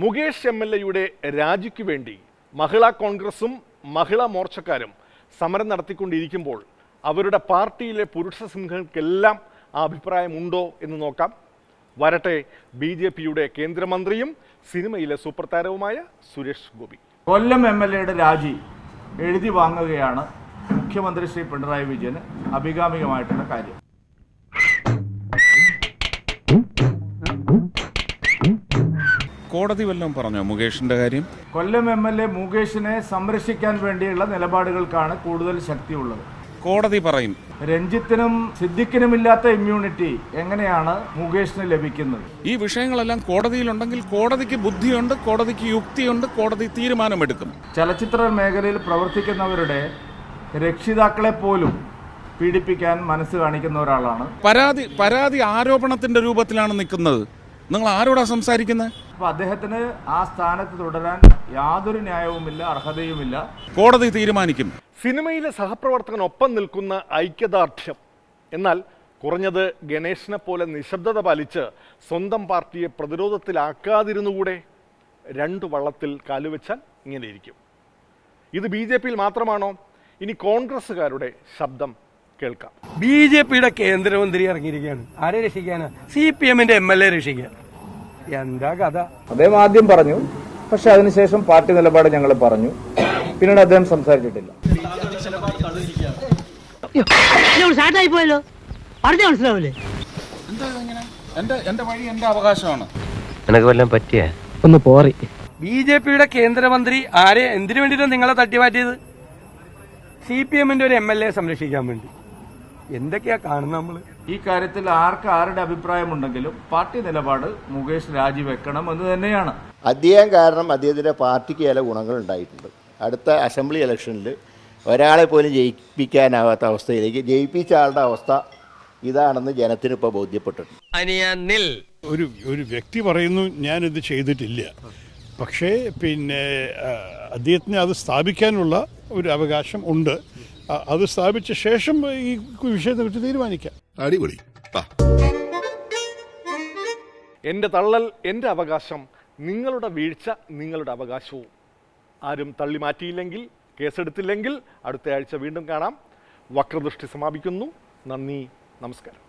മുകേഷ് എം.എൽ.എയുടെ രാജിക്ക് വേണ്ടി മഹിളാ കോൺഗ്രസും മഹിളാ മോർച്ചക്കാരും സമരം നടത്തിക്കൊണ്ടിരിക്കുമ്പോൾ അവരുടെ പാർട്ടിയിലെ പുരുഷ സിംഹങ്ങൾക്കെല്ലാം ആ അഭിപ്രായമുണ്ടോ എന്ന് നോക്കാം. വരട്ടെ ബി.ജെ.പിയുടെ കേന്ദ്രമന്ത്രിയും സിനിമയിലെ സൂപ്പർ താരവുമായ സുരേഷ് ഗോപി. കൊല്ലം എം.എൽ.എയുടെ രാജി എഴുതി വാങ്ങുകയാണ് മുഖ്യമന്ത്രി ശ്രീ പിണറായി വിജയന് അഭികാമ്യമായിട്ടുള്ള കാര്യം. കോടതി വല്ലതും പറഞ്ഞോ മുകേഷിന്റെ കാര്യം? കൊല്ലം എം.എൽ.എ മുകേഷിനെ സംരക്ഷിക്കാൻ വേണ്ടിയുള്ള നിലപാടുകൾക്കാണ് കൂടുതൽ ശക്തിയുള്ളത്. കോടതി പറയും. രഞ്ജിത്തിനും സിദ്ദിഖിനുമില്ലാത്ത ഇമ്മ്യൂണിറ്റി എങ്ങനെയാണ് മുകേഷിന് ലഭിക്കുന്നത്? ഈ വിഷയങ്ങളെല്ലാം കോടതിയിലുണ്ടെങ്കിൽ കോടതിക്ക് ബുദ്ധിയുണ്ട്, കോടതിക്ക് യുക്തിയുണ്ട്, കോടതി തീരുമാനമെടുക്കും. ചലച്ചിത്ര മേഖലയിൽ പ്രവർത്തിക്കുന്നവരുടെ രക്ഷിതാക്കളെ പോലും പീഡിപ്പിക്കാൻ മനസ്സ് കാണിക്കുന്ന ഒരാളാണ്. പരാതി ആരോപണത്തിന്റെ രൂപത്തിലാണ് നിൽക്കുന്നത്. നിങ്ങൾ ആരോടാ സംസാരിക്കുന്നത്? അപ്പൊ അദ്ദേഹത്തിന് ആ സ്ഥാനത്ത് തുടരാൻ യാതൊരു ന്യായവുമില്ല, അർഹതയുമില്ല. കോടതി തീരുമാനിക്കും. സിനിമയിലെ സഹപ്രവർത്തകനൊപ്പം നിൽക്കുന്ന ഐക്യദാർഢ്യം, എന്നാൽ കുറഞ്ഞത് ഗണേശനെ പോലെ നിശബ്ദത പാലിച്ച് സ്വന്തം പാർട്ടിയെ പ്രതിരോധത്തിലാക്കാതിരുന്നുകൂടെ? രണ്ടു വള്ളത്തിൽ കാലുവെച്ചാൽ ഇങ്ങനെയിരിക്കും. ഇത് ബി.ജെ.പിയിൽ മാത്രമാണോ? ഇനി കോൺഗ്രസ്സുകാരുടെ ശബ്ദം കേൾക്കാം. ബി.ജെ.പിയുടെ കേന്ദ്രമന്ത്രി ഇറങ്ങിയിരിക്കുകയാണ്. ആരെ രക്ഷിക്കാനാ? CPM-ന്റെ MLA രക്ഷിക്കാൻ. എന്താ കഥ? അദ്ദേഹം ആദ്യം പറഞ്ഞു, പക്ഷെ അതിനുശേഷം പാർട്ടി നിലപാട് ഞങ്ങൾ പറഞ്ഞു. പിന്നീട് അദ്ദേഹം സംസാരിച്ചിട്ടില്ല. എന്റെ വഴി എന്റെ അവകാശമാണ്. നിനക്ക് വല്ലതും പറ്റിയ ഒന്ന് പോറി. ബി.ജെ.പിയുടെ കേന്ദ്രമന്ത്രി ആരെ എന്തിനു വേണ്ടിയിട്ടാണ് നിങ്ങളെ തട്ടിമാറ്റിയത്? CPM-ന്റെ ഒരു MLA സംരക്ഷിക്കാൻ വേണ്ടി. എന്തൊക്കെയാ കാണുന്നത് നമ്മള്? ഈ കാര്യത്തിൽ ആരുടെ അഭിപ്രായമുണ്ടെങ്കിലും പാർട്ടി നിലപാട് മുകേഷ് രാജിവെക്കണം എന്ന് തന്നെയാണ്. അദ്ദേഹം കാരണം അദ്ദേഹത്തിൻ്റെ പാർട്ടിക്ക് ചില ഗുണങ്ങൾ ഉണ്ടായിട്ടുണ്ട്. അടുത്ത അസംബ്ലി ഇലക്ഷനിൽ ഒരാളെ പോലും ജയിപ്പിക്കാനാവാത്ത അവസ്ഥയിലേക്ക് ജയിപ്പിച്ച ആളുടെ അവസ്ഥ ഇതാണെന്ന് ജനത്തിന് ഇപ്പോൾ ബോധ്യപ്പെട്ടിട്ടുണ്ട്. ഒരു വ്യക്തി പറയുന്നു ഞാനിത് ചെയ്തിട്ടില്ല, പക്ഷേ അദ്ദേഹത്തിന് അത് സ്ഥാപിക്കാനുള്ള ഒരു അവകാശം ഉണ്ട്. അത് സ്ഥാപിച്ച ശേഷം ഈ വിഷയത്തെ കുറിച്ച് തീരുമാനിക്കാം. അടിപൊളി. എൻ്റെ തള്ളൽ എൻ്റെ അവകാശം, നിങ്ങളുടെ വീഴ്ച നിങ്ങളുടെ അവകാശവും. ആരും തള്ളി മാറ്റിയില്ലെങ്കിൽ, കേസെടുത്തില്ലെങ്കിൽ അടുത്ത ആഴ്ച വീണ്ടും കാണാം. വക്രദൃഷ്ടി സമാപിക്കുന്നു. നന്ദി, നമസ്കാരം.